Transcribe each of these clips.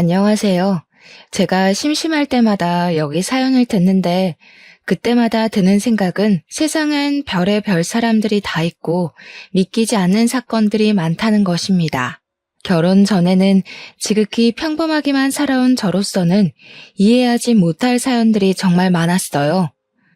안녕하세요. 제가 심심할 때마다 여기 사연을 듣는데 그때마다 드는 생각은 세상엔 별의별 사람들이 다 있고 믿기지 않는 사건들이 많다는 것입니다. 결혼 전에는 지극히 평범하게만 살아온 저로서는 이해하지 못할 사연들이 정말 많았어요.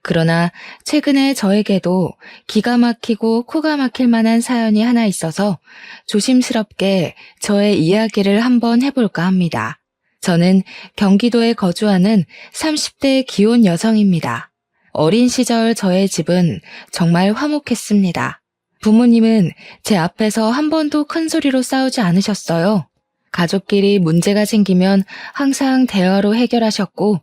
그러나 최근에 저에게도 기가 막히고 코가 막힐 만한 사연이 하나 있어서 조심스럽게 저의 이야기를 한번 해볼까 합니다. 저는 경기도에 거주하는 30대 기혼 여성입니다. 어린 시절 저의 집은 정말 화목했습니다. 부모님은 제 앞에서 한 번도 큰 소리로 싸우지 않으셨어요. 가족끼리 문제가 생기면 항상 대화로 해결하셨고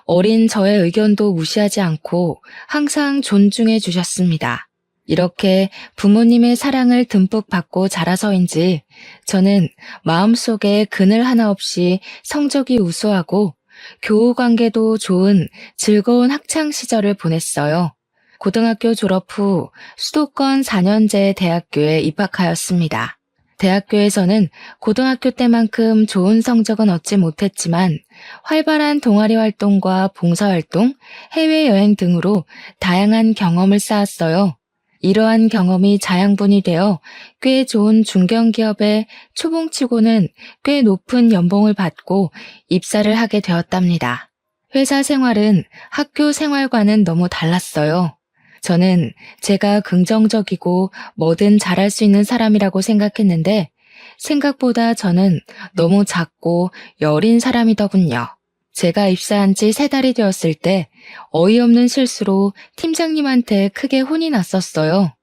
어린 저의 의견도 무시하지 않고 항상 존중해 주셨습니다. 이렇게 부모님의 사랑을 듬뿍 받고 자라서인지 저는 마음속에 그늘 하나 없이 성적이 우수하고 교우 관계도 좋은 즐거운 학창 시절을 보냈어요. 고등학교 졸업 후 수도권 4년제 대학교에 입학하였습니다. 대학교에서는 고등학교 때만큼 좋은 성적은 얻지 못했지만 활발한 동아리 활동과 봉사활동, 해외여행 등으로 다양한 경험을 쌓았어요. 이러한 경험이 자양분이 되어 꽤 좋은 중견기업에 초봉치고는 꽤 높은 연봉을 받고 입사를 하게 되었답니다. 회사 생활은 학교 생활과는 너무 달랐어요. 저는 제가 긍정적이고 뭐든 잘할 수 있는 사람이라고 생각했는데 생각보다 저는 너무 작고 여린 사람이더군요. 제가 입사한 지 3달이 되었을 때 어이없는 실수로 팀장님한테 크게 혼이 났었어요.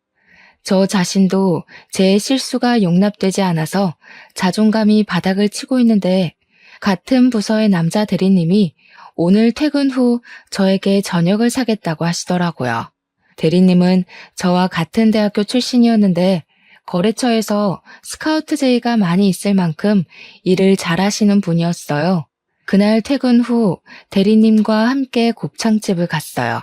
저 자신도 제 실수가 용납되지 않아서 자존감이 바닥을 치고 있는데 같은 부서의 남자 대리님이 오늘 퇴근 후 저에게 저녁을 사겠다고 하시더라고요. 대리님은 저와 같은 대학교 출신이었는데 거래처에서 스카우트 제의가 많이 있을 만큼 일을 잘하시는 분이었어요. 그날 퇴근 후 대리님과 함께 곱창집을 갔어요.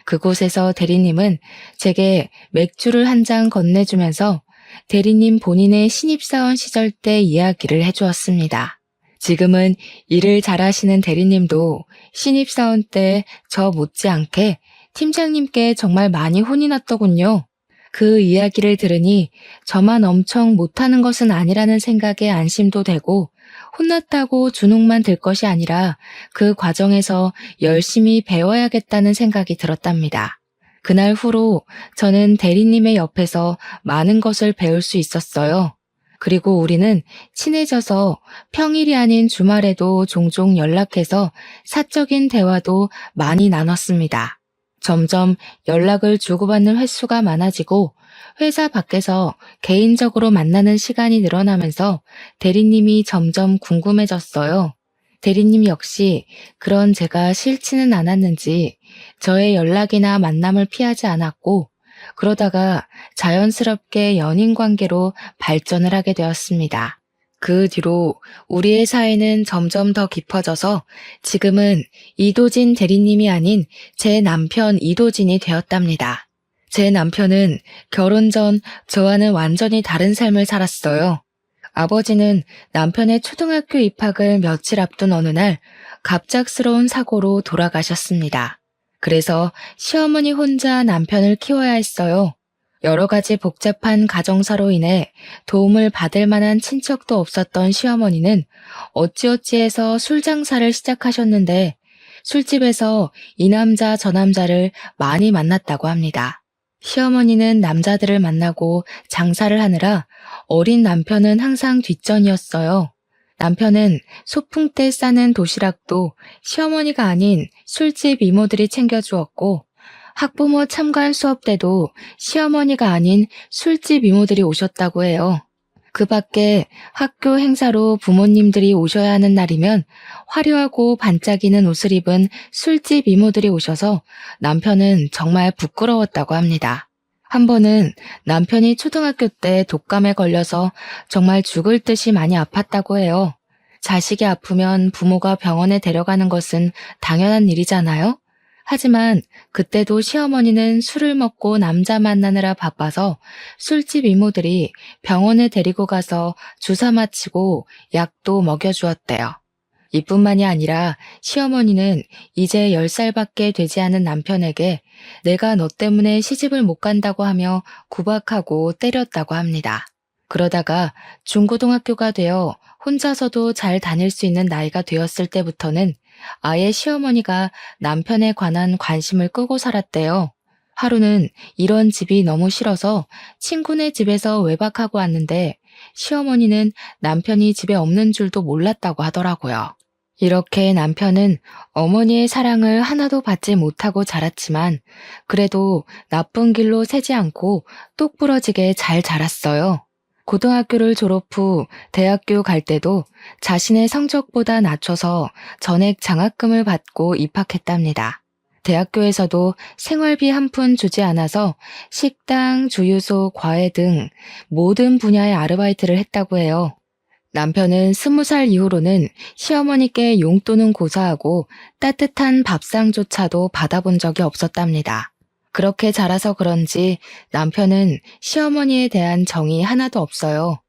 그곳에서 대리님은 제게 맥주를 한 잔 건네주면서 대리님 본인의 신입사원 시절 때 이야기를 해주었습니다. 지금은 일을 잘하시는 대리님도 신입사원 때 저 못지않게 팀장님께 정말 많이 혼이 났더군요. 그 이야기를 들으니 저만 엄청 못하는 것은 아니라는 생각에 안심도 되고 혼났다고 주눅만 들 것이 아니라 그 과정에서 열심히 배워야겠다는 생각이 들었답니다. 그날 후로 저는 대리님의 옆에서 많은 것을 배울 수 있었어요. 그리고 우리는 친해져서 평일이 아닌 주말에도 종종 연락해서 사적인 대화도 많이 나눴습니다. 점점 연락을 주고받는 횟수가 많아지고 회사 밖에서 개인적으로 만나는 시간이 늘어나면서 대리님이 점점 궁금해졌어요. 대리님 역시 그런 제가 싫지는 않았는지 저의 연락이나 만남을 피하지 않았고 그러다가 자연스럽게 연인 관계로 발전을 하게 되었습니다. 그 뒤로 우리의 사이는 점점 더 깊어져서 지금은 이도진 대리님이 아닌 제 남편 이도진이 되었답니다. 제 남편은 결혼 전 저와는 완전히 다른 삶을 살았어요. 아버지는 남편의 초등학교 입학을 며칠 앞둔 어느 날 갑작스러운 사고로 돌아가셨습니다. 그래서 시어머니 혼자 남편을 키워야 했어요. 여러 가지 복잡한 가정사로 인해 도움을 받을 만한 친척도 없었던 시어머니는 어찌어찌해서 술 장사를 시작하셨는데 술집에서 이 남자 저 남자를 많이 만났다고 합니다. 시어머니는 남자들을 만나고 장사를 하느라 어린 남편은 항상 뒷전이었어요. 남편은 소풍 때 싸는 도시락도 시어머니가 아닌 술집 이모들이 챙겨주었고 학부모 참관 수업 때도 시어머니가 아닌 술집 이모들이 오셨다고 해요. 그 밖에 학교 행사로 부모님들이 오셔야 하는 날이면 화려하고 반짝이는 옷을 입은 술집 이모들이 오셔서 남편은 정말 부끄러웠다고 합니다. 한 번은 남편이 초등학교 때 독감에 걸려서 정말 죽을 듯이 많이 아팠다고 해요. 자식이 아프면 부모가 병원에 데려가는 것은 당연한 일이잖아요? 하지만 그때도 시어머니는 술을 먹고 남자 만나느라 바빠서 술집 이모들이 병원에 데리고 가서 주사 맞히고 약도 먹여주었대요. 이뿐만이 아니라 시어머니는 이제 10살밖에 되지 않은 남편에게 내가 너 때문에 시집을 못 간다고 하며 구박하고 때렸다고 합니다. 그러다가 중고등학교가 되어 혼자서도 잘 다닐 수 있는 나이가 되었을 때부터는 아예 시어머니가 남편에 관한 관심을 끄고 살았대요. 하루는 이런 집이 너무 싫어서 친구네 집에서 외박하고 왔는데 시어머니는 남편이 집에 없는 줄도 몰랐다고 하더라고요. 이렇게 남편은 어머니의 사랑을 하나도 받지 못하고 자랐지만 그래도 나쁜 길로 새지 않고 똑부러지게 잘 자랐어요. 고등학교를 졸업 후 대학교 갈 때도 자신의 성적보다 낮춰서 전액 장학금을 받고 입학했답니다. 대학교에서도 생활비 한 푼 주지 않아서 식당, 주유소, 과외 등 모든 분야의 아르바이트를 했다고 해요. 남편은 20살 이후로는 시어머니께 용돈은 고사하고 따뜻한 밥상조차도 받아본 적이 없었답니다. 그렇게 자라서 그런지 남편은 시어머니에 대한 정이 하나도 없어요.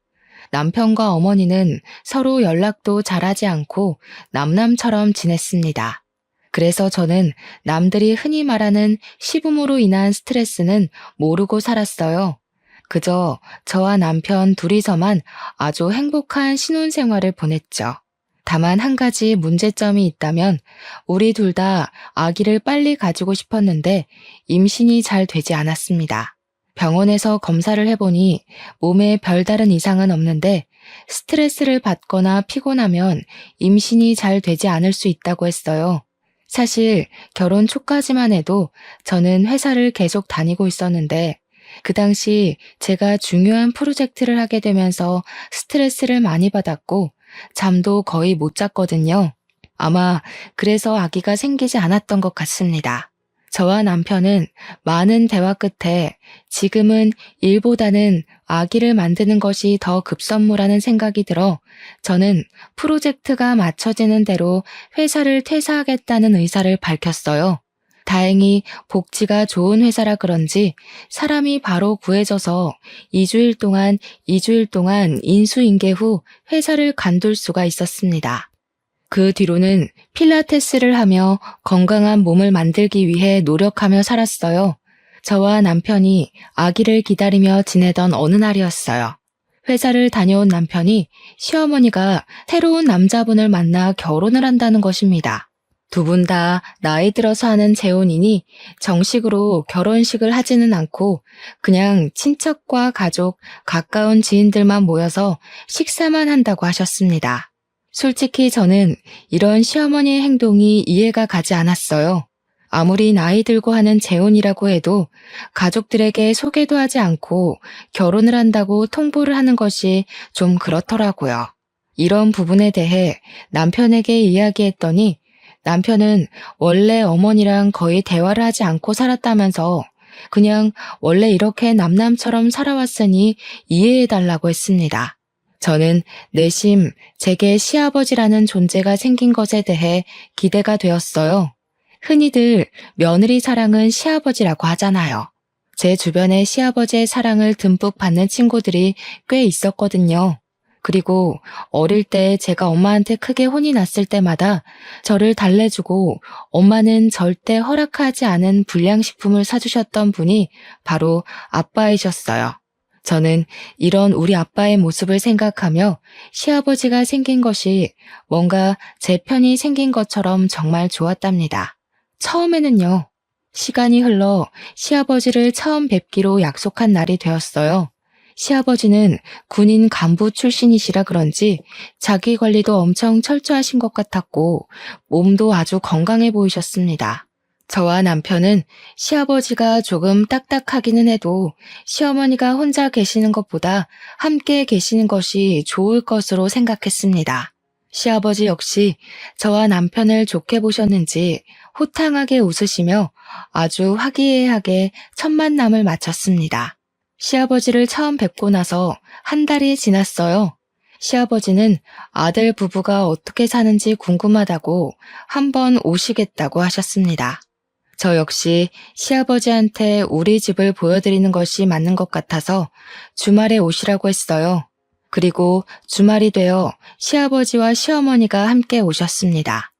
남편과 어머니는 서로 연락도 잘하지 않고 남남처럼 지냈습니다. 그래서 저는 남들이 흔히 말하는 시부모로 인한 스트레스는 모르고 살았어요. 그저 저와 남편 둘이서만 아주 행복한 신혼생활을 보냈죠. 다만 한 가지 문제점이 있다면 우리 둘 다 아기를 빨리 가지고 싶었는데 임신이 잘 되지 않았습니다. 병원에서 검사를 해보니 몸에 별다른 이상은 없는데 스트레스를 받거나 피곤하면 임신이 잘 되지 않을 수 있다고 했어요. 사실 결혼 초까지만 해도 저는 회사를 계속 다니고 있었는데 그 당시 제가 중요한 프로젝트를 하게 되면서 스트레스를 많이 받았고 잠도 거의 못 잤거든요. 아마 그래서 아기가 생기지 않았던 것 같습니다. 저와 남편은 많은 대화 끝에 지금은 일보다는 아기를 만드는 것이 더 급선무라는 생각이 들어 저는 프로젝트가 맞춰지는 대로 회사를 퇴사하겠다는 의사를 밝혔어요. 다행히 복지가 좋은 회사라 그런지 사람이 바로 구해져서 2주일 동안 인수인계 후 회사를 관둘 수가 있었습니다. 그 뒤로는 필라테스를 하며 건강한 몸을 만들기 위해 노력하며 살았어요. 저와 남편이 아기를 기다리며 지내던 어느 날이었어요. 회사를 다녀온 남편이 시어머니가 새로운 남자분을 만나 결혼을 한다는 것입니다. 두 분 다 나이 들어서 하는 재혼이니 정식으로 결혼식을 하지는 않고 그냥 친척과 가족, 가까운 지인들만 모여서 식사만 한다고 하셨습니다. 솔직히 저는 이런 시어머니의 행동이 이해가 가지 않았어요. 아무리 나이 들고 하는 재혼이라고 해도 가족들에게 소개도 하지 않고 결혼을 한다고 통보를 하는 것이 좀 그렇더라고요. 이런 부분에 대해 남편에게 이야기했더니 남편은 원래 어머니랑 거의 대화를 하지 않고 살았다면서 그냥 원래 이렇게 남남처럼 살아왔으니 이해해달라고 했습니다. 저는 내심 제게 시아버지라는 존재가 생긴 것에 대해 기대가 되었어요. 흔히들 며느리 사랑은 시아버지라고 하잖아요. 제 주변에 시아버지의 사랑을 듬뿍 받는 친구들이 꽤 있었거든요. 그리고 어릴 때 제가 엄마한테 크게 혼이 났을 때마다 저를 달래주고 엄마는 절대 허락하지 않은 불량식품을 사주셨던 분이 바로 아빠이셨어요. 저는 이런 우리 아빠의 모습을 생각하며 시아버지가 생긴 것이 뭔가 제 편이 생긴 것처럼 정말 좋았답니다. 처음에는요. 시간이 흘러 시아버지를 처음 뵙기로 약속한 날이 되었어요. 시아버지는 군인 간부 출신이시라 그런지 자기 관리도 엄청 철저하신 것 같았고 몸도 아주 건강해 보이셨습니다. 저와 남편은 시아버지가 조금 딱딱하기는 해도 시어머니가 혼자 계시는 것보다 함께 계시는 것이 좋을 것으로 생각했습니다. 시아버지 역시 저와 남편을 좋게 보셨는지 호탕하게 웃으시며 아주 화기애애하게 첫 만남을 마쳤습니다. 시아버지를 처음 뵙고 나서 한 달이 지났어요. 시아버지는 아들 부부가 어떻게 사는지 궁금하다고 한번 오시겠다고 하셨습니다. 저 역시 시아버지한테 우리 집을 보여드리는 것이 맞는 것 같아서 주말에 오시라고 했어요. 그리고 주말이 되어 시아버지와 시어머니가 함께 오셨습니다.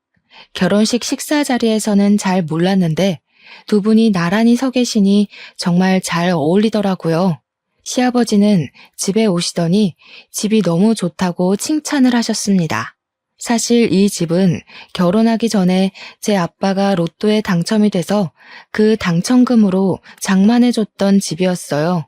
결혼식 식사 자리에서는 잘 몰랐는데 두 분이 나란히 서 계시니 정말 잘 어울리더라고요. 시아버지는 집에 오시더니 집이 너무 좋다고 칭찬을 하셨습니다. 사실 이 집은 결혼하기 전에 제 아빠가 로또에 당첨이 돼서 그 당첨금으로 장만해줬던 집이었어요.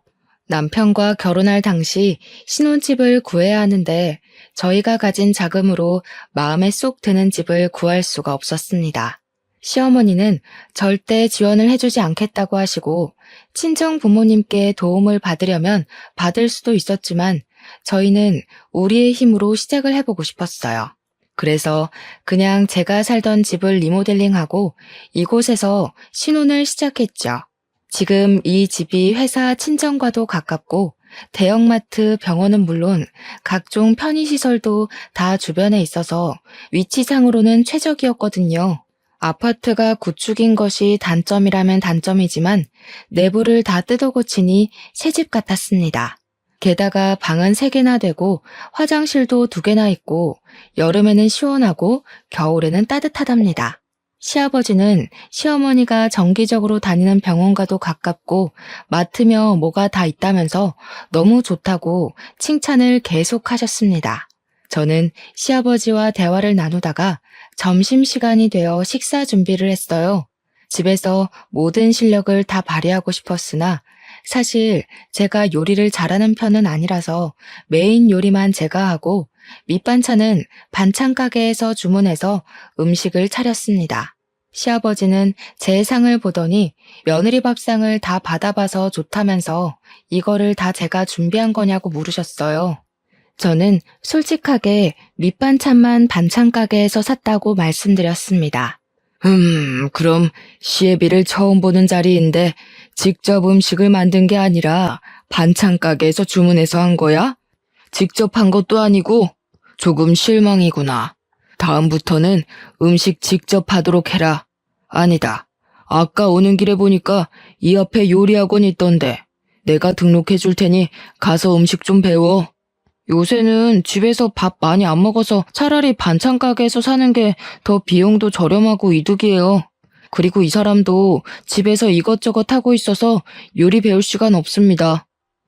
남편과 결혼할 당시 신혼집을 구해야 하는데 저희가 가진 자금으로 마음에 쏙 드는 집을 구할 수가 없었습니다. 시어머니는 절대 지원을 해주지 않겠다고 하시고 친정 부모님께 도움을 받으려면 받을 수도 있었지만 저희는 우리의 힘으로 시작을 해보고 싶었어요. 그래서 그냥 제가 살던 집을 리모델링하고 이곳에서 신혼을 시작했죠. 지금 이 집이 회사 친정과도 가깝고 대형마트, 병원은 물론 각종 편의시설도 다 주변에 있어서 위치상으로는 최적이었거든요. 아파트가 구축인 것이 단점이라면 단점이지만 내부를 다 뜯어고치니 새집 같았습니다. 게다가 방은 3개나 되고 화장실도 2개나 있고 여름에는 시원하고 겨울에는 따뜻하답니다. 시아버지는 시어머니가 정기적으로 다니는 병원과도 가깝고 마트며 뭐가 다 있다면서 너무 좋다고 칭찬을 계속하셨습니다. 저는 시아버지와 대화를 나누다가 점심시간이 되어 식사 준비를 했어요. 집에서 모든 실력을 다 발휘하고 싶었으나 사실 제가 요리를 잘하는 편은 아니라서 메인 요리만 제가 하고 밑반찬은 반찬 가게에서 주문해서 음식을 차렸습니다. 시아버지는 제 상을 보더니 며느리 밥상을 다 받아봐서 좋다면서 이거를 다 제가 준비한 거냐고 물으셨어요. 저는 솔직하게 밑반찬만 반찬 가게에서 샀다고 말씀드렸습니다. 그럼 시애비를 처음 보는 자리인데 직접 음식을 만든 게 아니라 반찬 가게에서 주문해서 한 거야? 직접 한 것도 아니고 조금 실망이구나. 다음부터는 음식 직접 하도록 해라. 아니다. 아까 오는 길에 보니까 이 앞에 요리학원 있던데 내가 등록해 줄 테니 가서 음식 좀 배워. 요새는 집에서 밥 많이 안 먹어서 차라리 반찬 가게에서 사는 게 더 비용도 저렴하고 이득이에요. 그리고 이 사람도 집에서 이것저것 하고 있어서 요리 배울 시간 없습니다.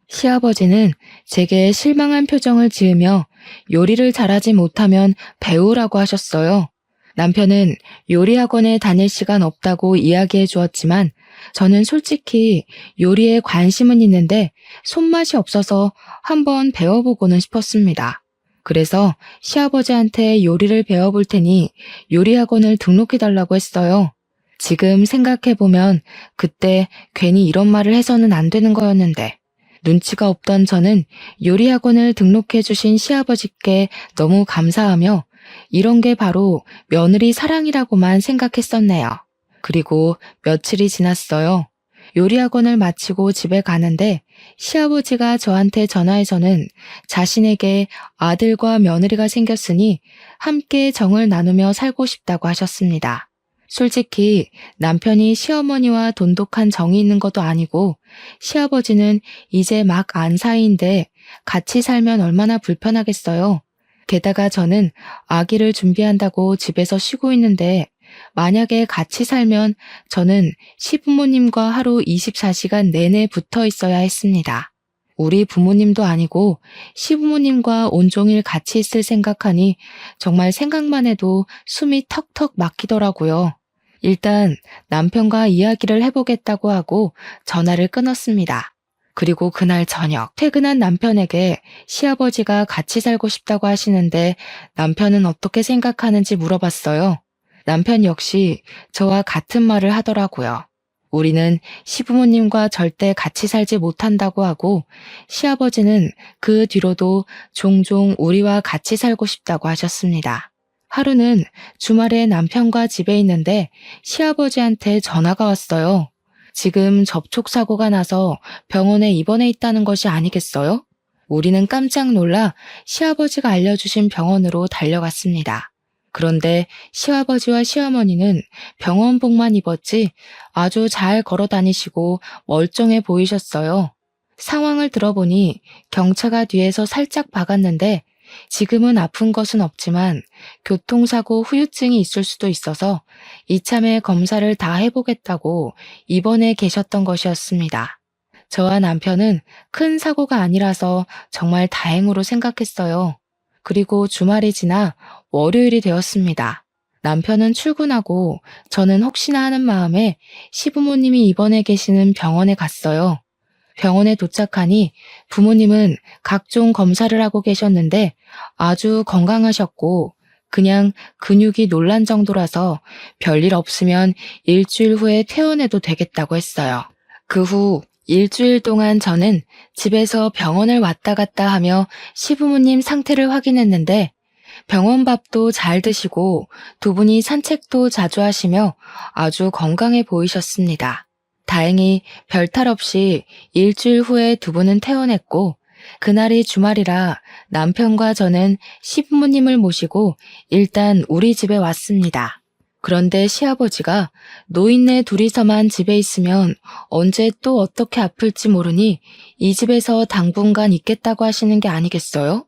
시아버지는 제게 실망한 표정을 지으며 요리를 잘하지 못하면 배우라고 하셨어요. 남편은 요리학원에 다닐 시간 없다고 이야기해 주었지만 저는 솔직히 요리에 관심은 있는데 손맛이 없어서 한번 배워보고는 싶었습니다. 그래서 시아버지한테 요리를 배워볼 테니 요리학원을 등록해달라고 했어요. 지금 생각해보면 그때 괜히 이런 말을 해서는 안 되는 거였는데 눈치가 없던 저는 요리학원을 등록해주신 시아버지께 너무 감사하며 이런 게 바로 며느리 사랑이라고만 생각했었네요. 그리고 며칠이 지났어요. 요리학원을 마치고 집에 가는데 시아버지가 저한테 전화해서는 자신에게 아들과 며느리가 생겼으니 함께 정을 나누며 살고 싶다고 하셨습니다. 솔직히 남편이 시어머니와 돈독한 정이 있는 것도 아니고 시아버지는 이제 막 안 사이인데 같이 살면 얼마나 불편하겠어요. 게다가 저는 아기를 준비한다고 집에서 쉬고 있는데 만약에 같이 살면 저는 시부모님과 하루 24시간 내내 붙어 있어야 했습니다. 우리 부모님도 아니고 시부모님과 온종일 같이 있을 생각하니 정말 생각만 해도 숨이 턱턱 막히더라고요. 일단 남편과 이야기를 해보겠다고 하고 전화를 끊었습니다. 그리고 그날 저녁 퇴근한 남편에게 시아버지가 같이 살고 싶다고 하시는데 남편은 어떻게 생각하는지 물어봤어요. 남편 역시 저와 같은 말을 하더라고요. 우리는 시부모님과 절대 같이 살지 못한다고 하고 시아버지는 그 뒤로도 종종 우리와 같이 살고 싶다고 하셨습니다. 하루는 주말에 남편과 집에 있는데 시아버지한테 전화가 왔어요. 지금 접촉사고가 나서 병원에 입원해 있다는 것이 아니겠어요? 우리는 깜짝 놀라 시아버지가 알려주신 병원으로 달려갔습니다. 그런데 시아버지와 시어머니는 병원복만 입었지 아주 잘 걸어 다니시고 멀쩡해 보이셨어요. 상황을 들어보니 경차가 뒤에서 살짝 박았는데 지금은 아픈 것은 없지만 교통사고 후유증이 있을 수도 있어서 이참에 검사를 다 해보겠다고 입원해 계셨던 것이었습니다. 저와 남편은 큰 사고가 아니라서 정말 다행으로 생각했어요. 그리고 주말이 지나 월요일이 되었습니다. 남편은 출근하고 저는 혹시나 하는 마음에 시부모님이 입원해 계시는 병원에 갔어요. 병원에 도착하니 부모님은 각종 검사를 하고 계셨는데 아주 건강하셨고 그냥 근육이 놀란 정도라서 별일 없으면 일주일 후에 퇴원해도 되겠다고 했어요. 그 후 일주일 동안 저는 집에서 병원을 왔다 갔다 하며 시부모님 상태를 확인했는데 병원 밥도 잘 드시고 두 분이 산책도 자주 하시며 아주 건강해 보이셨습니다. 다행히 별탈 없이 일주일 후에 두 분은 퇴원했고 그날이 주말이라 남편과 저는 시부모님을 모시고 일단 우리 집에 왔습니다. 그런데 시아버지가 노인네 둘이서만 집에 있으면 언제 또 어떻게 아플지 모르니 이 집에서 당분간 있겠다고 하시는 게 아니겠어요?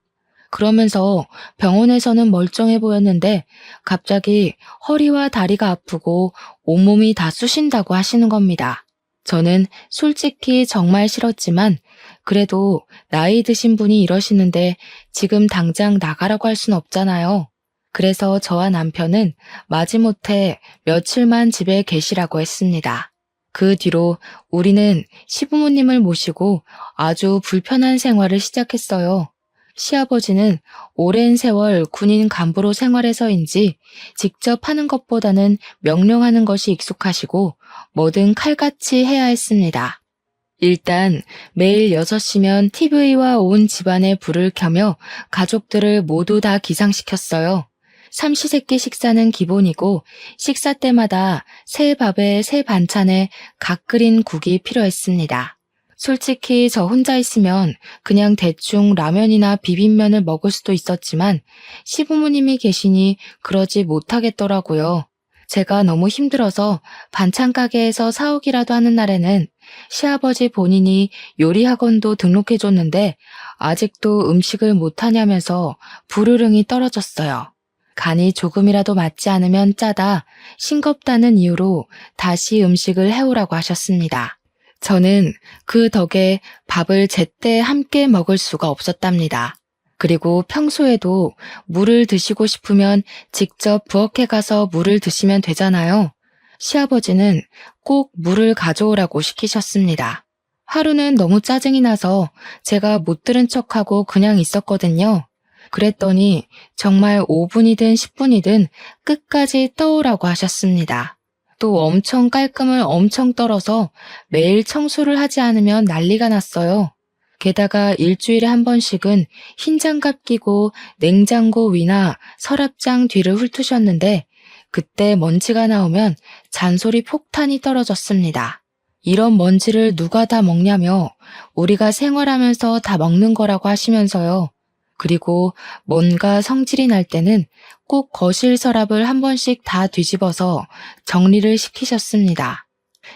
그러면서 병원에서는 멀쩡해 보였는데 갑자기 허리와 다리가 아프고 온몸이 다 쑤신다고 하시는 겁니다. 저는 솔직히 정말 싫었지만 그래도 나이 드신 분이 이러시는데 지금 당장 나가라고 할 순 없잖아요. 그래서 저와 남편은 마지못해 며칠만 집에 계시라고 했습니다. 그 뒤로 우리는 시부모님을 모시고 아주 불편한 생활을 시작했어요. 시아버지는 오랜 세월 군인 간부로 생활해서인지 직접 하는 것보다는 명령하는 것이 익숙하시고 뭐든 칼같이 해야 했습니다. 일단 매일 6시면 TV와 온 집안에 불을 켜며 가족들을 모두 다 기상시켰어요. 삼시세끼 식사는 기본이고 식사 때마다 새 밥에 새 반찬에 각 끓인 국이 필요했습니다. 솔직히 저 혼자 있으면 그냥 대충 라면이나 비빔면을 먹을 수도 있었지만 시부모님이 계시니 그러지 못하겠더라고요. 제가 너무 힘들어서 반찬 가게에서 사오기라도 하는 날에는 시아버지 본인이 요리학원도 등록해줬는데 아직도 음식을 못하냐면서 불호령이 떨어졌어요. 간이 조금이라도 맞지 않으면 짜다, 싱겁다는 이유로 다시 음식을 해오라고 하셨습니다. 저는 그 덕에 밥을 제때 함께 먹을 수가 없었답니다. 그리고 평소에도 물을 드시고 싶으면 직접 부엌에 가서 물을 드시면 되잖아요. 시아버지는 꼭 물을 가져오라고 시키셨습니다. 하루는 너무 짜증이 나서 제가 못 들은 척하고 그냥 있었거든요. 그랬더니 정말 5분이든 10분이든 끝까지 떠오라고 하셨습니다. 또 엄청 깔끔을 엄청 떨어서 매일 청소를 하지 않으면 난리가 났어요. 게다가 일주일에 한 번씩은 흰 장갑 끼고 냉장고 위나 서랍장 뒤를 훑으셨는데 그때 먼지가 나오면 잔소리 폭탄이 떨어졌습니다. 이런 먼지를 누가 다 먹냐며 우리가 생활하면서 다 먹는 거라고 하시면서요. 그리고 뭔가 성질이 날 때는 꼭 거실 서랍을 한 번씩 다 뒤집어서 정리를 시키셨습니다.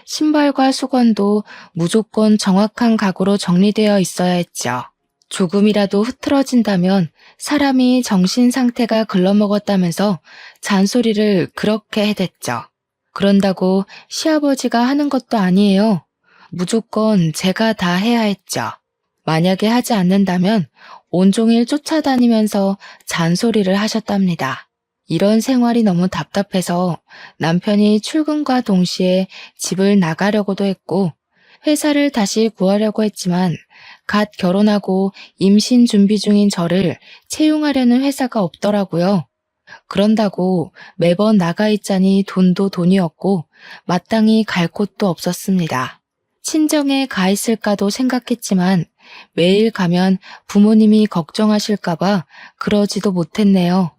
신발과 수건도 무조건 정확한 각오로 정리되어 있어야 했죠. 조금이라도 흐트러진다면 사람이 정신 상태가 글러먹었다면서 잔소리를 그렇게 해댔죠. 그런다고 시아버지가 하는 것도 아니에요. 무조건 제가 다 해야 했죠. 만약에 하지 않는다면 온종일 쫓아다니면서 잔소리를 하셨답니다. 이런 생활이 너무 답답해서 남편이 출근과 동시에 집을 나가려고도 했고 회사를 다시 구하려고 했지만 갓 결혼하고 임신 준비 중인 저를 채용하려는 회사가 없더라고요. 그런다고 매번 나가 있자니 돈도 돈이었고 마땅히 갈 곳도 없었습니다. 친정에 가 있을까도 생각했지만 매일 가면 부모님이 걱정하실까봐 그러지도 못했네요.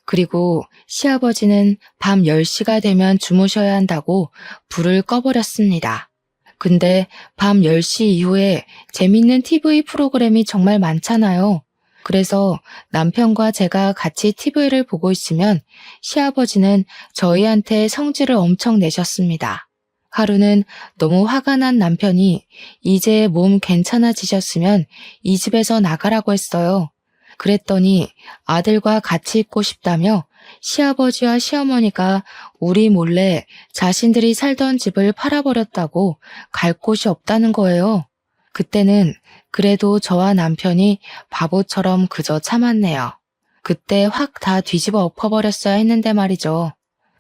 그리고 시아버지는 밤 10시가 되면 주무셔야 한다고 불을 꺼버렸습니다. 근데 밤 10시 이후에 재밌는 TV 프로그램이 정말 많잖아요. 그래서 남편과 제가 같이 TV를 보고 있으면 시아버지는 저희한테 성질을 엄청 내셨습니다. 하루는 너무 화가 난 남편이 이제 몸 괜찮아지셨으면 이 집에서 나가라고 했어요. 그랬더니 아들과 같이 있고 싶다며 시아버지와 시어머니가 우리 몰래 자신들이 살던 집을 팔아버렸다고 갈 곳이 없다는 거예요. 그때는 그래도 저와 남편이 바보처럼 그저 참았네요. 그때 확 다 뒤집어 엎어버렸어야 했는데 말이죠.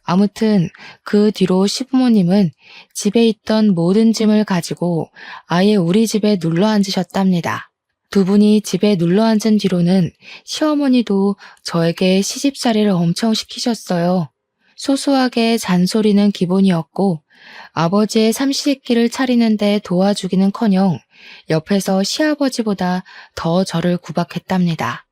아무튼 그 뒤로 시부모님은 집에 있던 모든 짐을 가지고 아예 우리 집에 눌러 앉으셨답니다. 두 분이 집에 눌러 앉은 뒤로는 시어머니도 저에게 시집살이를 엄청 시키셨어요. 소소하게 잔소리는 기본이었고 아버지의 삼시세끼를 차리는데 도와주기는커녕 옆에서 시아버지보다 더 저를 구박했답니다.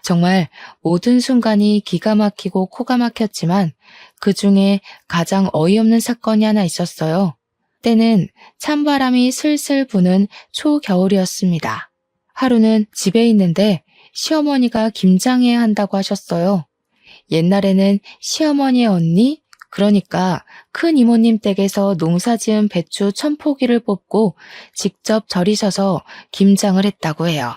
정말 모든 순간이 기가 막히고 코가 막혔지만 그 중에 가장 어이없는 사건이 하나 있었어요. 때는 찬바람이 슬슬 부는 초겨울이었습니다. 하루는 집에 있는데 시어머니가 김장해야 한다고 하셨어요. 옛날에는 시어머니의 언니, 그러니까 큰 이모님 댁에서 농사지은 배추 1000포기를 뽑고 직접 절이셔서 김장을 했다고 해요.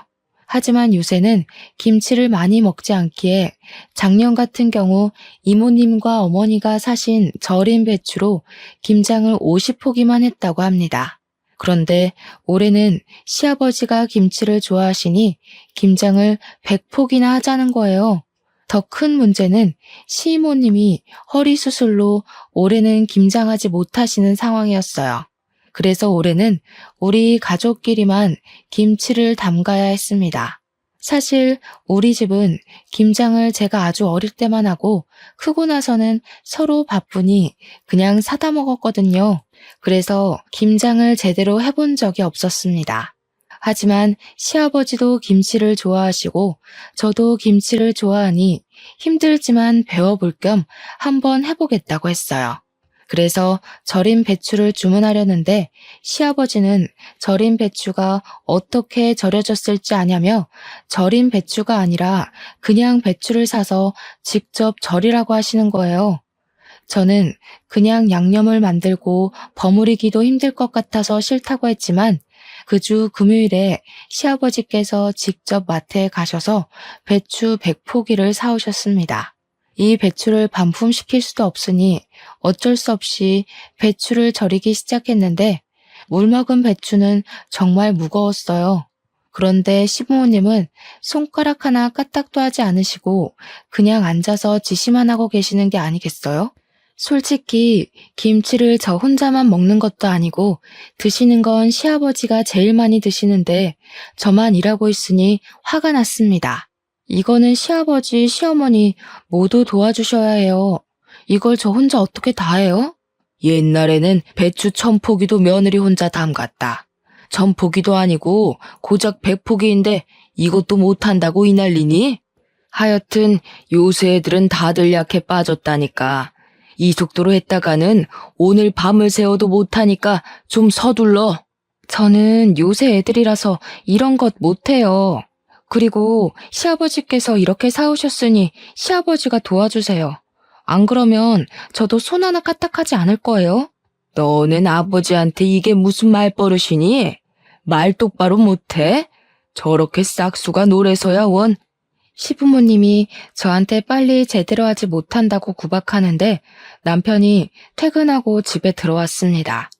하지만 요새는 김치를 많이 먹지 않기에 작년 같은 경우 이모님과 어머니가 사신 절인 배추로 김장을 50포기만 했다고 합니다. 그런데 올해는 시아버지가 김치를 좋아하시니 김장을 100포기나 하자는 거예요. 더 큰 문제는 시이모님이 허리 수술로 올해는 김장하지 못하시는 상황이었어요. 그래서 올해는 우리 가족끼리만 김치를 담가야 했습니다. 사실 우리 집은 김장을 제가 아주 어릴 때만 하고 크고 나서는 서로 바쁘니 그냥 사다 먹었거든요. 그래서 김장을 제대로 해본 적이 없었습니다. 하지만 시아버지도 김치를 좋아하시고 저도 김치를 좋아하니 힘들지만 배워볼 겸 한번 해보겠다고 했어요. 그래서 절인 배추를 주문하려는데 시아버지는 절인 배추가 어떻게 절여졌을지 아냐며 절인 배추가 아니라 그냥 배추를 사서 직접 절이라고 하시는 거예요. 저는 그냥 양념을 만들고 버무리기도 힘들 것 같아서 싫다고 했지만 그 주 금요일에 시아버지께서 직접 마트에 가셔서 배추 100포기를 사오셨습니다. 이 배추를 반품시킬 수도 없으니 어쩔 수 없이 배추를 절이기 시작했는데 물 먹은 배추는 정말 무거웠어요. 그런데 시부모님은 손가락 하나 까딱도 하지 않으시고 그냥 앉아서 지시만 하고 계시는 게 아니겠어요? 솔직히 김치를 저 혼자만 먹는 것도 아니고 드시는 건 시아버지가 제일 많이 드시는데 저만 일하고 있으니 화가 났습니다. 이거는 시아버지, 시어머니 모두 도와주셔야 해요. 이걸 저 혼자 어떻게 다 해요? 옛날에는 배추 1000포기도 며느리 혼자 담갔다. 1000포기도 아니고 고작 100포기인데 이것도 못한다고 이 난리니? 하여튼 요새 애들은 다들 약해 빠졌다니까. 이 속도로 했다가는 오늘 밤을 새워도 못하니까 좀 서둘러. 저는 요새 애들이라서 이런 것 못해요. 그리고 시아버지께서 이렇게 사오셨으니 시아버지가 도와주세요. 안 그러면 저도 손 하나 까딱하지 않을 거예요. 너는 아버지한테 이게 무슨 말버릇이니? 말 똑바로 못해? 저렇게 싹수가 노래서야 원. 시부모님이 저한테 빨리 제대로 하지 못한다고 구박하는데 남편이 퇴근하고 집에 들어왔습니다.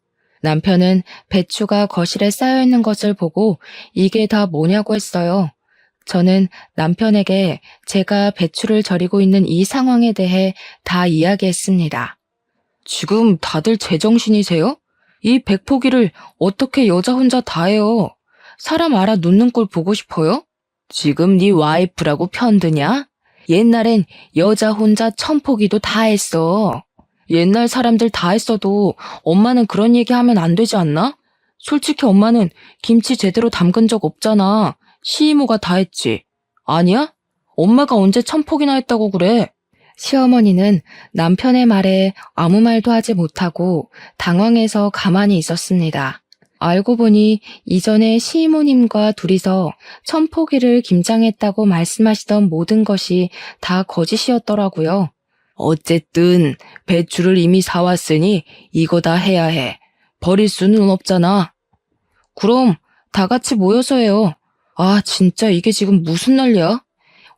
남편은 배추가 거실에 쌓여있는 것을 보고 이게 다 뭐냐고 했어요. 저는 남편에게 제가 배추를 절이고 있는 이 상황에 대해 다 이야기했습니다. 지금 다들 제정신이세요? 이 100포기를 어떻게 여자 혼자 다 해요? 사람 알아 눕는 꼴 보고 싶어요? 지금 네 와이프라고 편드냐? 옛날엔 여자 혼자 1000포기도 다 했어. 옛날 사람들 다 했어도 엄마는 그런 얘기 하면 안 되지 않나? 솔직히 엄마는 김치 제대로 담근 적 없잖아. 시이모가 다 했지. 아니야? 엄마가 언제 1000포기나 했다고 그래? 시어머니는 남편의 말에 아무 말도 하지 못하고 당황해서 가만히 있었습니다. 알고 보니 이전에 시이모님과 둘이서 1000포기를 김장했다고 말씀하시던 모든 것이 다 거짓이었더라고요. 어쨌든 배추를 이미 사왔으니 이거 다 해야 해. 버릴 수는 없잖아. 그럼 다 같이 모여서 해요. 아, 진짜 이게 지금 무슨 난리야?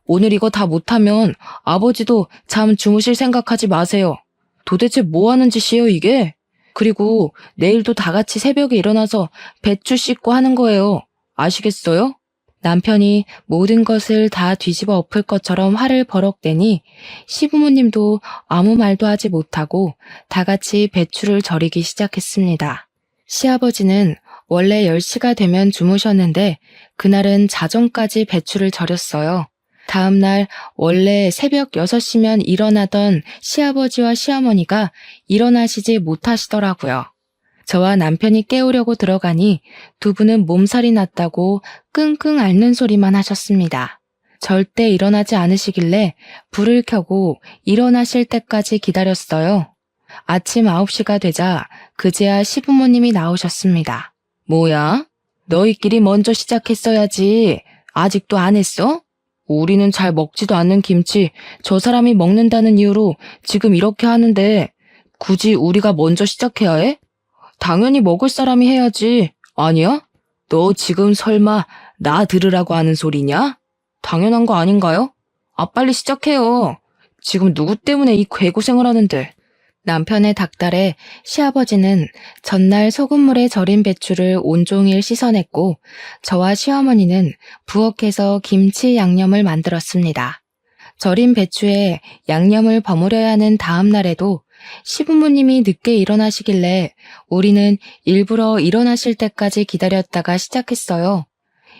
오늘 이거 다 못하면 아버지도 잠 주무실 생각하지 마세요. 도대체 뭐 하는 짓이에요, 이게? 그리고 내일도 다 같이 새벽에 일어나서 배추 씻고 하는 거예요. 아시겠어요? 남편이 모든 것을 다 뒤집어 엎을 것처럼 화를 버럭대니 시부모님도 아무 말도 하지 못하고 다 같이 배추를 절이기 시작했습니다. 시아버지는 원래 10시가 되면 주무셨는데 그날은 자정까지 배추를 절였어요. 다음날 원래 새벽 6시면 일어나던 시아버지와 시어머니가 일어나시지 못하시더라고요. 저와 남편이 깨우려고 들어가니 두 분은 몸살이 났다고 끙끙 앓는 소리만 하셨습니다. 절대 일어나지 않으시길래 불을 켜고 일어나실 때까지 기다렸어요. 아침 9시가 되자 그제야 시부모님이 나오셨습니다. 뭐야? 너희끼리 먼저 시작했어야지. 아직도 안 했어? 우리는 잘 먹지도 않는 김치 저 사람이 먹는다는 이유로 지금 이렇게 하는데 굳이 우리가 먼저 시작해야 해? 당연히 먹을 사람이 해야지. 아니야? 너 지금 설마 나 들으라고 하는 소리냐? 당연한 거 아닌가요? 아, 빨리 시작해요. 지금 누구 때문에 이 괴고생을 하는데. 남편의 닭달에 시아버지는 전날 소금물에 절인 배추를 온종일 씻어냈고 저와 시어머니는 부엌에서 김치 양념을 만들었습니다. 절인 배추에 양념을 버무려야 하는 다음 날에도 시부모님이 늦게 일어나시길래 우리는 일부러 일어나실 때까지 기다렸다가 시작했어요.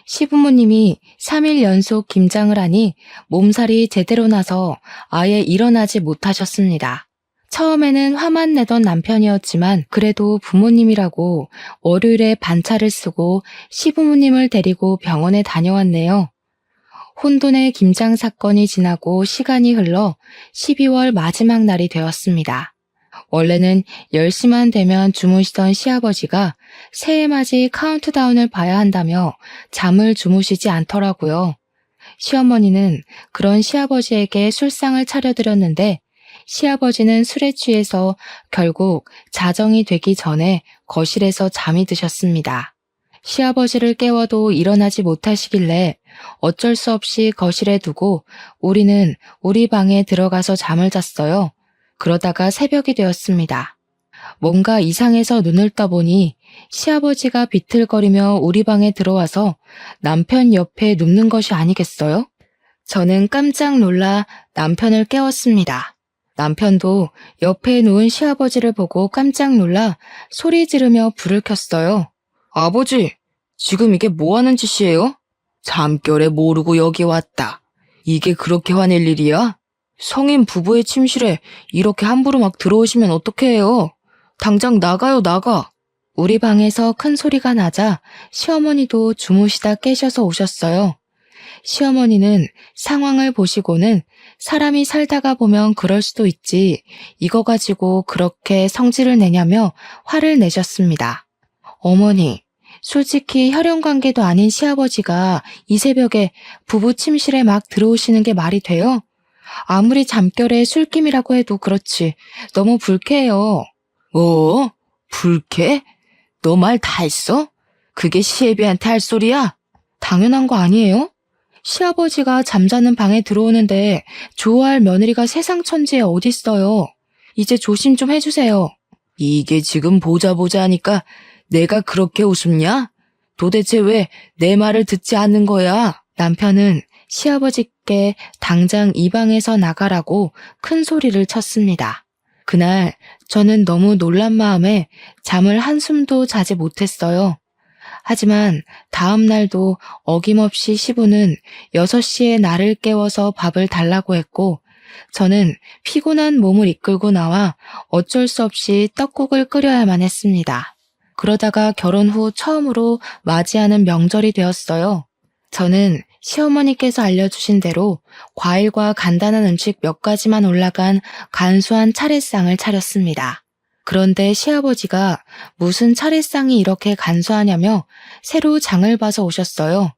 시부모님이 3일 연속 김장을 하니 몸살이 제대로 나서 아예 일어나지 못하셨습니다. 처음에는 화만 내던 남편이었지만 그래도 부모님이라고 월요일에 반차를 쓰고 시부모님을 데리고 병원에 다녀왔네요. 혼돈의 김장 사건이 지나고 시간이 흘러 12월 마지막 날이 되었습니다. 원래는 10시만 되면 주무시던 시아버지가 새해맞이 카운트다운을 봐야 한다며 잠을 주무시지 않더라고요. 시어머니는 그런 시아버지에게 술상을 차려드렸는데 시아버지는 술에 취해서 결국 자정이 되기 전에 거실에서 잠이 드셨습니다. 시아버지를 깨워도 일어나지 못하시길래 어쩔 수 없이 거실에 두고 우리는 우리 방에 들어가서 잠을 잤어요. 그러다가 새벽이 되었습니다. 뭔가 이상해서 눈을 떠보니 시아버지가 비틀거리며 우리 방에 들어와서 남편 옆에 눕는 것이 아니겠어요? 저는 깜짝 놀라 남편을 깨웠습니다. 남편도 옆에 누운 시아버지를 보고 깜짝 놀라 소리 지르며 불을 켰어요. 아버지, 지금 이게 뭐 하는 짓이에요? 잠결에 모르고 여기 왔다. 이게 그렇게 화낼 일이야? 성인 부부의 침실에 이렇게 함부로 막 들어오시면 어떡해요? 당장 나가요, 나가. 우리 방에서 큰 소리가 나자 시어머니도 주무시다 깨셔서 오셨어요. 시어머니는 상황을 보시고는 사람이 살다가 보면 그럴 수도 있지. 이거 가지고 그렇게 성질을 내냐며 화를 내셨습니다. 어머니, 솔직히 혈연관계도 아닌 시아버지가 이 새벽에 부부 침실에 막 들어오시는 게 말이 돼요? 아무리 잠결에 술김이라고 해도 그렇지. 너무 불쾌해요. 뭐? 불쾌? 너 말 다 했어? 그게 시애비한테 할 소리야? 당연한 거 아니에요? 시아버지가 잠자는 방에 들어오는데 좋아할 며느리가 세상 천지에 어딨어요. 이제 조심 좀 해주세요. 이게 지금 보자 하니까 내가 그렇게 웃음냐? 도대체 왜 내 말을 듣지 않는 거야? 남편은 시아버지께 당장 이 방에서 나가라고 큰 소리를 쳤습니다. 그날 저는 너무 놀란 마음에 잠을 한숨도 자지 못했어요. 하지만 다음 날도 어김없이 시부는 6시에 나를 깨워서 밥을 달라고 했고 저는 피곤한 몸을 이끌고 나와 어쩔 수 없이 떡국을 끓여야만 했습니다. 그러다가 결혼 후 처음으로 맞이하는 명절이 되었어요. 저는 시어머니께서 알려주신 대로 과일과 간단한 음식 몇 가지만 올라간 간소한 차례상을 차렸습니다. 그런데 시아버지가 무슨 차례상이 이렇게 간소하냐며 새로 장을 봐서 오셨어요.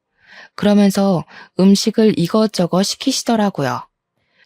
그러면서 음식을 이것저것 시키시더라고요.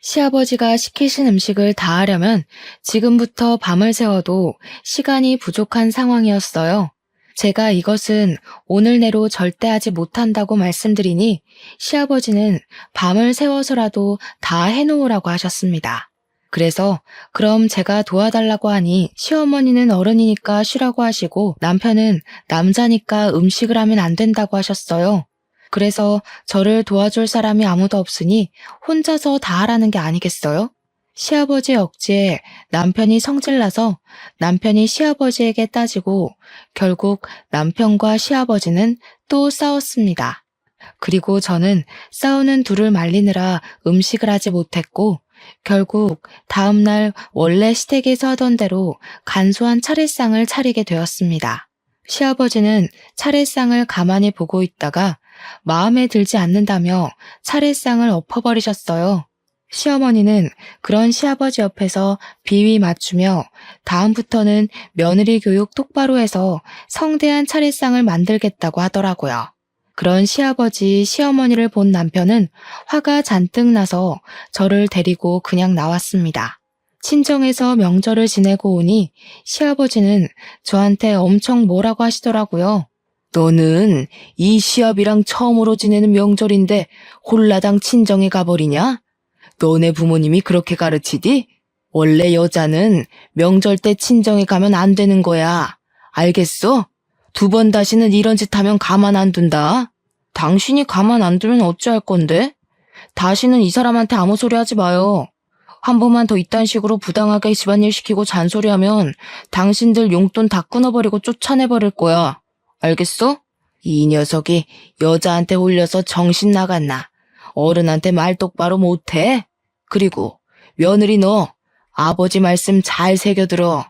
시아버지가 시키신 음식을 다 하려면 지금부터 밤을 새워도 시간이 부족한 상황이었어요. 제가 이것은 오늘 내로 절대 하지 못한다고 말씀드리니 시아버지는 밤을 새워서라도 다 해놓으라고 하셨습니다. 그래서 그럼 제가 도와달라고 하니 시어머니는 어른이니까 쉬라고 하시고 남편은 남자니까 음식을 하면 안 된다고 하셨어요. 그래서 저를 도와줄 사람이 아무도 없으니 혼자서 다 하라는 게 아니겠어요? 시아버지 억지에 남편이 성질나서 남편이 시아버지에게 따지고 결국 남편과 시아버지는 또 싸웠습니다. 그리고 저는 싸우는 둘을 말리느라 음식을 하지 못했고 결국 다음날 원래 시댁에서 하던 대로 간소한 차례상을 차리게 되었습니다. 시아버지는 차례상을 가만히 보고 있다가 마음에 들지 않는다며 차례상을 엎어버리셨어요. 시어머니는 그런 시아버지 옆에서 비위 맞추며 다음부터는 며느리 교육 똑바로 해서 성대한 차례상을 만들겠다고 하더라고요. 그런 시아버지, 시어머니를 본 남편은 화가 잔뜩 나서 저를 데리고 그냥 나왔습니다. 친정에서 명절을 지내고 오니 시아버지는 저한테 엄청 뭐라고 하시더라고요. 너는 이 시합이랑 처음으로 지내는 명절인데 홀라당 친정에 가버리냐? 너네 부모님이 그렇게 가르치디? 원래 여자는 명절 때 친정에 가면 안 되는 거야. 알겠어? 2번 다시는 이런 짓 하면 가만 안 둔다. 당신이 가만 안 두면 어찌할 건데? 다시는 이 사람한테 아무 소리 하지 마요. 한 번만 더 이딴 식으로 부당하게 집안일 시키고 잔소리하면 당신들 용돈 다 끊어버리고 쫓아내버릴 거야. 알겠어? 이 녀석이 여자한테 홀려서 정신 나갔나? 어른한테 말 똑바로 못해? 그리고 며느리 너 아버지 말씀 잘 새겨들어.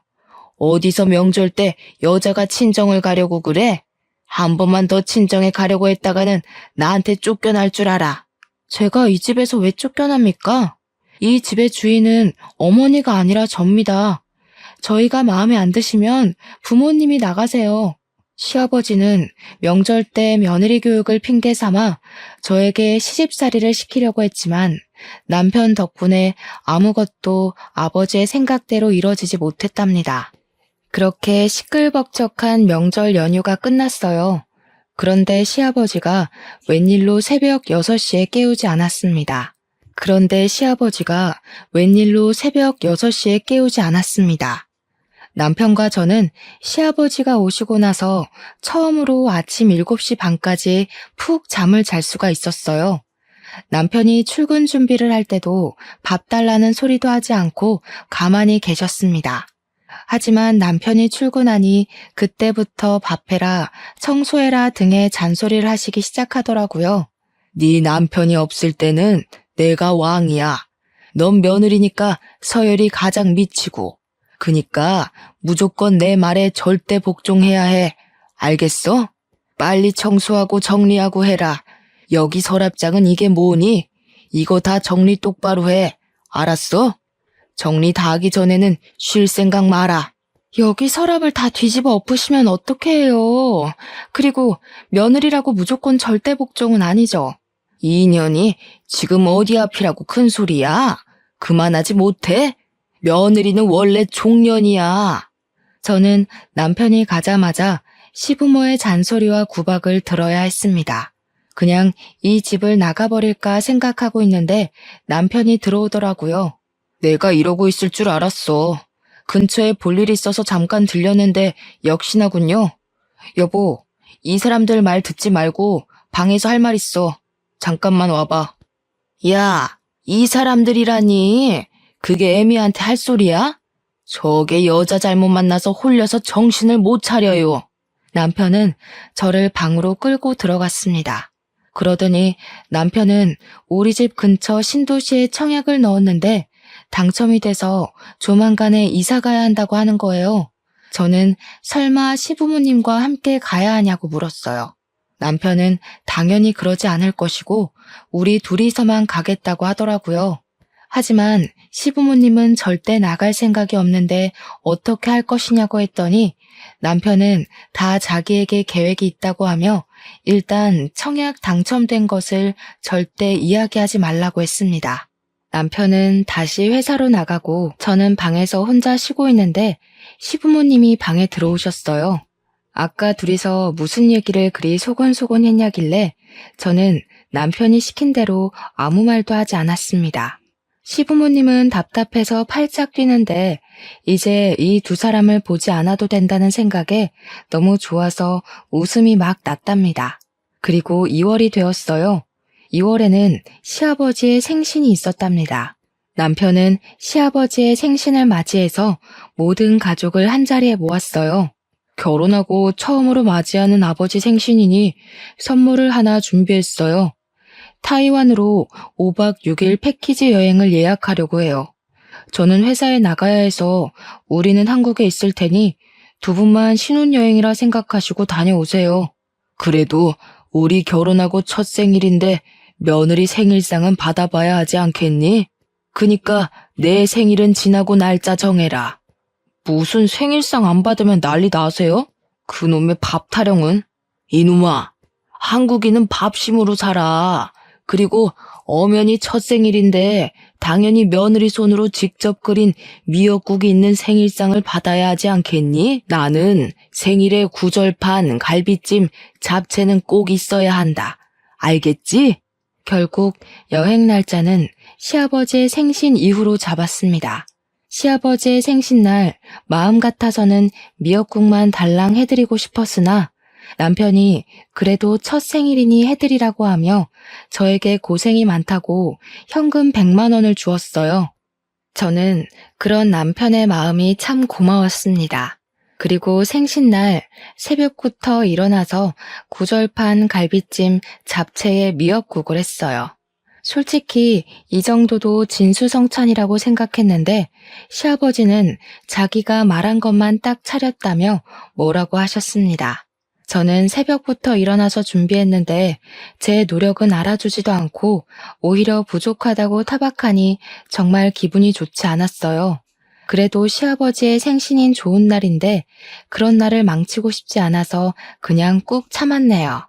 어디서 명절 때 여자가 친정을 가려고 그래? 한 번만 더 친정에 가려고 했다가는 나한테 쫓겨날 줄 알아. 제가 이 집에서 왜 쫓겨납니까? 이 집의 주인은 어머니가 아니라 접니다. 저희가 마음에 안 드시면 부모님이 나가세요. 시아버지는 명절 때 며느리 교육을 핑계 삼아 저에게 시집살이를 시키려고 했지만 남편 덕분에 아무것도 아버지의 생각대로 이뤄지지 못했답니다. 그렇게 시끌벅적한 명절 연휴가 끝났어요. 그런데 시아버지가 웬일로 새벽 6시에 깨우지 않았습니다. 남편과 저는 시아버지가 오시고 나서 처음으로 아침 7시 반까지 푹 잠을 잘 수가 있었어요. 남편이 출근 준비를 할 때도 밥 달라는 소리도 하지 않고 가만히 계셨습니다. 하지만 남편이 출근하니 그때부터 밥해라, 청소해라 등의 잔소리를 하시기 시작하더라고요. 네 남편이 없을 때는 내가 왕이야. 넌 며느리니까 서열이 가장 미치고. 그니까 무조건 내 말에 절대 복종해야 해. 알겠어? 빨리 청소하고 정리하고 해라. 여기 서랍장은 이게 뭐니? 이거 다 정리 똑바로 해. 알았어? 정리 다 하기 전에는 쉴 생각 마라. 여기 서랍을 다 뒤집어 엎으시면 어떡해요. 그리고 며느리라고 무조건 절대 복종은 아니죠. 이 년이 지금 어디 앞이라고 큰 소리야? 그만하지 못해? 며느리는 원래 종년이야. 저는 남편이 가자마자 시부모의 잔소리와 구박을 들어야 했습니다. 그냥 이 집을 나가버릴까 생각하고 있는데 남편이 들어오더라고요. 내가 이러고 있을 줄 알았어. 근처에 볼 일 있어서 잠깐 들렸는데 역시나군요. 여보, 이 사람들 말 듣지 말고 방에서 할 말 있어. 잠깐만 와봐. 야, 이 사람들이라니. 그게 애미한테 할 소리야? 저게 여자 잘못 만나서 홀려서 정신을 못 차려요. 남편은 저를 방으로 끌고 들어갔습니다. 그러더니 남편은 우리 집 근처 신도시에 청약을 넣었는데 당첨이 돼서 조만간에 이사 가야 한다고 하는 거예요. 저는 설마 시부모님과 함께 가야 하냐고 물었어요. 남편은 당연히 그러지 않을 것이고 우리 둘이서만 가겠다고 하더라고요. 하지만 시부모님은 절대 나갈 생각이 없는데 어떻게 할 것이냐고 했더니 남편은 다 자기에게 계획이 있다고 하며 일단 청약 당첨된 것을 절대 이야기하지 말라고 했습니다. 남편은 다시 회사로 나가고 저는 방에서 혼자 쉬고 있는데 시부모님이 방에 들어오셨어요. 아까 둘이서 무슨 얘기를 그리 소곤소곤 했냐길래 저는 남편이 시킨 대로 아무 말도 하지 않았습니다. 시부모님은 답답해서 팔짝 뛰는데 이제 이 두 사람을 보지 않아도 된다는 생각에 너무 좋아서 웃음이 막 났답니다. 그리고 2월이 되었어요. 2월에는 시아버지의 생신이 있었답니다. 남편은 시아버지의 생신을 맞이해서 모든 가족을 한자리에 모았어요. 결혼하고 처음으로 맞이하는 아버지 생신이니 선물을 하나 준비했어요. 타이완으로 5박 6일 패키지 여행을 예약하려고 해요. 저는 회사에 나가야 해서 우리는 한국에 있을 테니 두 분만 신혼여행이라 생각하시고 다녀오세요. 그래도 우리 결혼하고 첫 생일인데 며느리 생일상은 받아봐야 하지 않겠니? 그니까 내 생일은 지나고 날짜 정해라. 무슨 생일상 안 받으면 난리 나세요? 그놈의 밥 타령은? 이놈아, 한국인은 밥심으로 살아. 그리고 어머니 첫 생일인데 당연히 며느리 손으로 직접 끓인 미역국이 있는 생일상을 받아야 하지 않겠니? 나는 생일에 구절판, 갈비찜, 잡채는 꼭 있어야 한다. 알겠지? 결국 여행 날짜는 시아버지의 생신 이후로 잡았습니다. 시아버지의 생신날 마음 같아서는 미역국만 달랑 해드리고 싶었으나 남편이 그래도 첫 생일이니 해드리라고 하며 저에게 고생이 많다고 현금 100만 원을 주었어요. 저는 그런 남편의 마음이 참 고마웠습니다. 그리고 생신날 새벽부터 일어나서 구절판 갈비찜 잡채에 미역국을 했어요. 솔직히 이 정도도 진수성찬이라고 생각했는데 시아버지는 자기가 말한 것만 딱 차렸다며 뭐라고 하셨습니다. 저는 새벽부터 일어나서 준비했는데 제 노력은 알아주지도 않고 오히려 부족하다고 타박하니 정말 기분이 좋지 않았어요. 그래도 시아버지의 생신인 좋은 날인데 그런 날을 망치고 싶지 않아서 그냥 꾹 참았네요.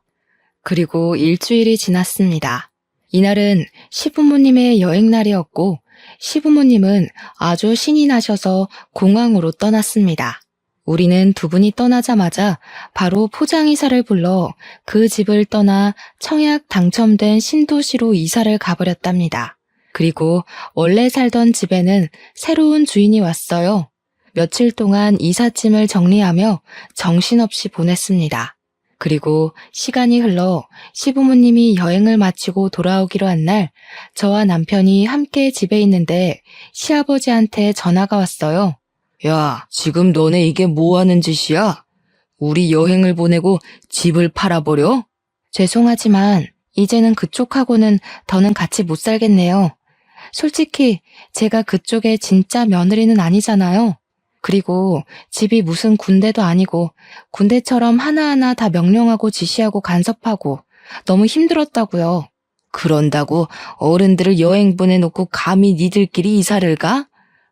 그리고 일주일이 지났습니다. 이날은 시부모님의 여행날이었고 시부모님은 아주 신이 나셔서 공항으로 떠났습니다. 우리는 두 분이 떠나자마자 바로 포장이사를 불러 그 집을 떠나 청약 당첨된 신도시로 이사를 가버렸답니다. 그리고 원래 살던 집에는 새로운 주인이 왔어요. 며칠 동안 이삿짐을 정리하며 정신없이 보냈습니다. 그리고 시간이 흘러 시부모님이 여행을 마치고 돌아오기로 한 날 저와 남편이 함께 집에 있는데 시아버지한테 전화가 왔어요. 야, 지금 너네 이게 뭐 하는 짓이야? 우리 여행을 보내고 집을 팔아버려? 죄송하지만 이제는 그쪽하고는 더는 같이 못 살겠네요. 솔직히 제가 그쪽의 진짜 며느리는 아니잖아요. 그리고 집이 무슨 군대도 아니고 군대처럼 하나하나 다 명령하고 지시하고 간섭하고 너무 힘들었다고요. 그런다고 어른들을 여행 보내놓고 감히 니들끼리 이사를 가?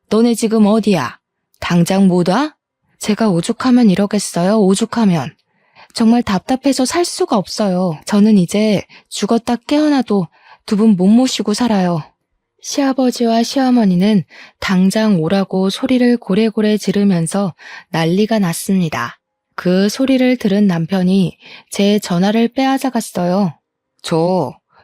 너네 지금 어디야? 당장 못 와? 제가 오죽하면 이러겠어요, 오죽하면. 정말 답답해서 살 수가 없어요. 저는 이제 죽었다 깨어나도 두 분 못 모시고 살아요. 시아버지와 시어머니는 당장 오라고 소리를 고래고래 지르면서 난리가 났습니다. 그 소리를 들은 남편이 제 전화를 빼앗아갔어요.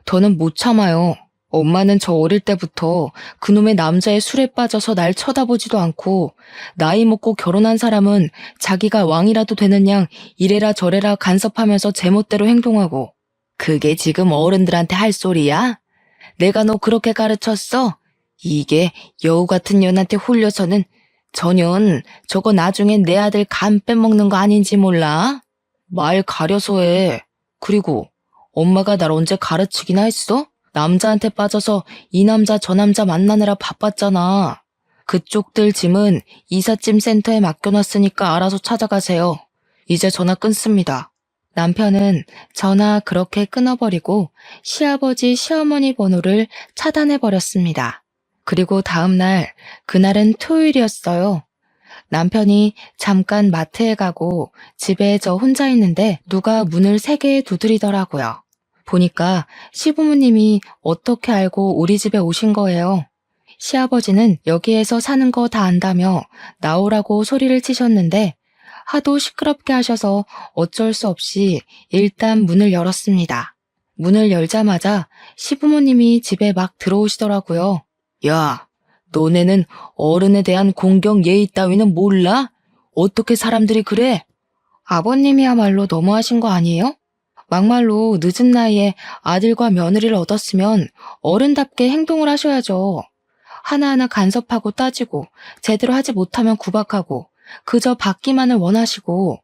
더는 못 참아요. 엄마는 저 어릴 때부터 그놈의 남자의 술에 빠져서 날 쳐다보지도 않고 나이 먹고 결혼한 사람은 자기가 왕이라도 되는 양 이래라 저래라 간섭하면서 제멋대로 행동하고 그게 지금 어른들한테 할 소리야? 내가 너 그렇게 가르쳤어? 이게 여우 같은 년한테 홀려서는 전현 저거 나중엔 내 아들 간 빼먹는 거 아닌지 몰라? 말 가려서 해. 그리고 엄마가 날 언제 가르치기나 했어? 남자한테 빠져서 이 남자 저 남자 만나느라 바빴잖아. 그쪽들 짐은 이삿짐 센터에 맡겨놨으니까 알아서 찾아가세요. 이제 전화 끊습니다. 남편은 전화 그렇게 끊어버리고 시아버지 시어머니 번호를 차단해버렸습니다. 그리고 다음날, 그날은 토요일이었어요. 남편이 잠깐 마트에 가고 집에 저 혼자 있는데 누가 문을 3개 두드리더라고요. 보니까 시부모님이 어떻게 알고 우리 집에 오신 거예요. 시아버지는 여기에서 사는 거 다 안다며 나오라고 소리를 치셨는데 하도 시끄럽게 하셔서 어쩔 수 없이 일단 문을 열었습니다. 문을 열자마자 시부모님이 집에 막 들어오시더라고요. 야, 너네는 어른에 대한 공경 예의 따위는 몰라? 어떻게 사람들이 그래? 아버님이야말로 너무하신 거 아니에요? 막말로 늦은 나이에 아들과 며느리를 얻었으면 어른답게 행동을 하셔야죠. 하나하나 간섭하고 따지고 제대로 하지 못하면 구박하고 그저 받기만을 원하시고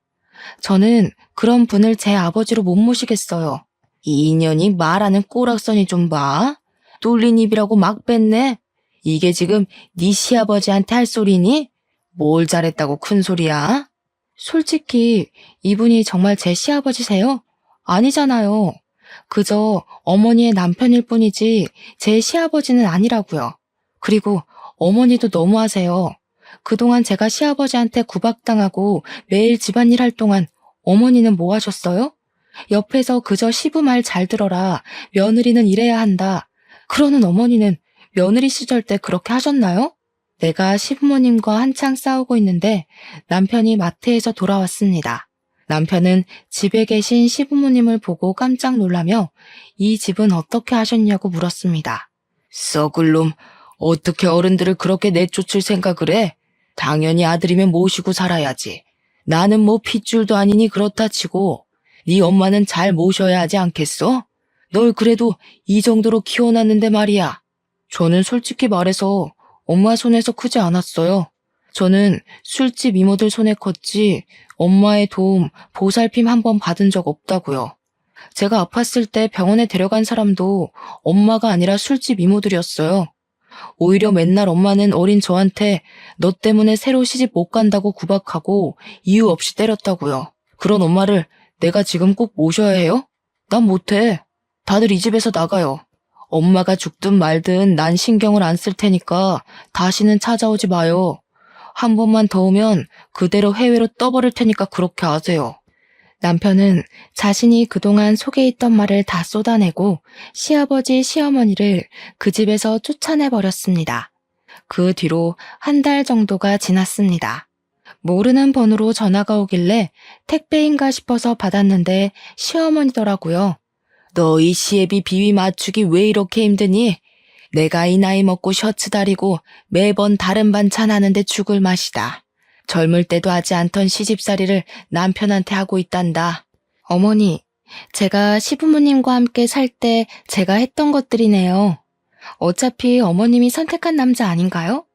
저는 그런 분을 제 아버지로 못 모시겠어요. 이 인연이 말하는 꼬락서니 좀 봐. 뚫린 입이라고 막 뺐네. 이게 지금 네 시아버지한테 할 소리니? 뭘 잘했다고 큰 소리야? 솔직히 이분이 정말 제 시아버지세요? 아니잖아요. 그저 어머니의 남편일 뿐이지 제 시아버지는 아니라고요. 그리고 어머니도 너무하세요. 그동안 제가 시아버지한테 구박당하고 매일 집안일 할 동안 어머니는 뭐 하셨어요? 옆에서 그저 시부 말 잘 들어라. 며느리는 이래야 한다. 그러는 어머니는 며느리 시절 때 그렇게 하셨나요? 내가 시부모님과 한창 싸우고 있는데 남편이 마트에서 돌아왔습니다. 남편은 집에 계신 시부모님을 보고 깜짝 놀라며 이 집은 어떻게 하셨냐고 물었습니다. 썩을 놈, 어떻게 어른들을 그렇게 내쫓을 생각을 해? 당연히 아들이면 모시고 살아야지. 나는 뭐 핏줄도 아니니 그렇다 치고 네 엄마는 잘 모셔야 하지 않겠어? 널 그래도 이 정도로 키워놨는데 말이야. 저는 솔직히 말해서 엄마 손에서 크지 않았어요. 저는 술집 이모들 손에 컸지 엄마의 도움, 보살핌 한 번 받은 적 없다고요. 제가 아팠을 때 병원에 데려간 사람도 엄마가 아니라 술집 이모들이었어요. 오히려 맨날 엄마는 어린 저한테 너 때문에 새로 시집 못 간다고 구박하고 이유 없이 때렸다고요. 그런 엄마를 내가 지금 꼭 모셔야 해요? 난 못해. 다들 이 집에서 나가요. 엄마가 죽든 말든 난 신경을 안 쓸 테니까 다시는 찾아오지 마요. 한 번만 더 오면 그대로 해외로 떠버릴 테니까 그렇게 아세요. 남편은 자신이 그동안 속에 있던 말을 다 쏟아내고 시아버지, 시어머니를 그 집에서 쫓아내버렸습니다. 그 뒤로 한 달 정도가 지났습니다. 모르는 번호로 전화가 오길래 택배인가 싶어서 받았는데 시어머니더라고요. 너 이 시애비 비위 맞추기 왜 이렇게 힘드니? 내가 이 나이 먹고 셔츠 다리고 매번 다른 반찬 하는데 죽을 맛이다. 젊을 때도 하지 않던 시집살이를 남편한테 하고 있단다. 어머니, 제가 시부모님과 함께 살 때 제가 했던 것들이네요. 어차피 어머님이 선택한 남자 아닌가요?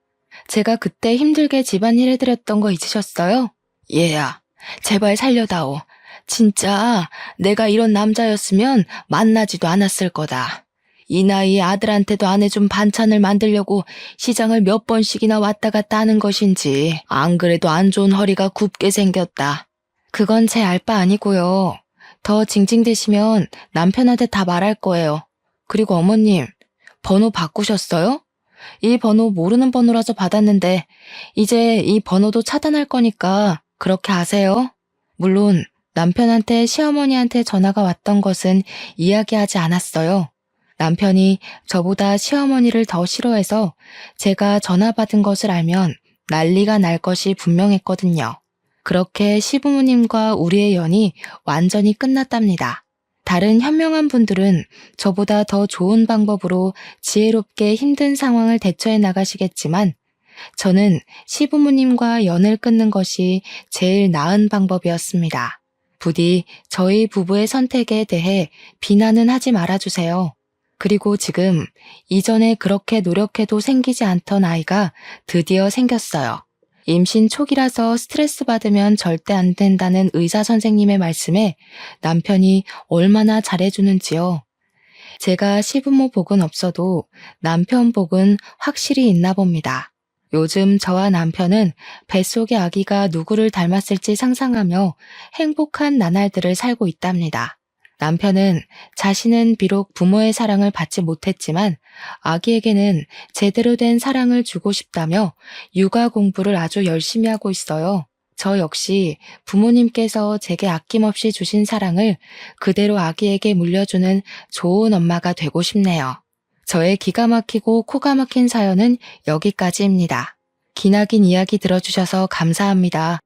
제가 그때 힘들게 집안일 해드렸던 거 잊으셨어요? 얘야, 제발 살려다오. 진짜 내가 이런 남자였으면 만나지도 않았을 거다. 이 나이에 아들한테도 안 해준 반찬을 만들려고 시장을 몇 번씩이나 왔다 갔다 하는 것인지 안 그래도 안 좋은 허리가 굽게 생겼다. 그건 제 알 바 아니고요. 더 징징대시면 남편한테 다 말할 거예요. 그리고 어머님, 번호 바꾸셨어요? 이 번호 모르는 번호라서 받았는데 이제 이 번호도 차단할 거니까 그렇게 아세요? 물론 남편한테 시어머니한테 전화가 왔던 것은 이야기하지 않았어요. 남편이 저보다 시어머니를 더 싫어해서 제가 전화 받은 것을 알면 난리가 날 것이 분명했거든요. 그렇게 시부모님과 우리의 연이 완전히 끝났답니다. 다른 현명한 분들은 저보다 더 좋은 방법으로 지혜롭게 힘든 상황을 대처해 나가시겠지만 저는 시부모님과 연을 끊는 것이 제일 나은 방법이었습니다. 부디 저희 부부의 선택에 대해 비난은 하지 말아주세요. 그리고 지금 이전에 그렇게 노력해도 생기지 않던 아이가 드디어 생겼어요. 임신 초기라서 스트레스 받으면 절대 안 된다는 의사 선생님의 말씀에 남편이 얼마나 잘해주는지요. 제가 시부모 복은 없어도 남편 복은 확실히 있나 봅니다. 요즘 저와 남편은 뱃속의 아기가 누구를 닮았을지 상상하며 행복한 나날들을 살고 있답니다. 남편은 자신은 비록 부모의 사랑을 받지 못했지만 아기에게는 제대로 된 사랑을 주고 싶다며 육아 공부를 아주 열심히 하고 있어요. 저 역시 부모님께서 제게 아낌없이 주신 사랑을 그대로 아기에게 물려주는 좋은 엄마가 되고 싶네요. 저의 기가 막히고 코가 막힌 사연은 여기까지입니다. 기나긴 이야기 들어주셔서 감사합니다.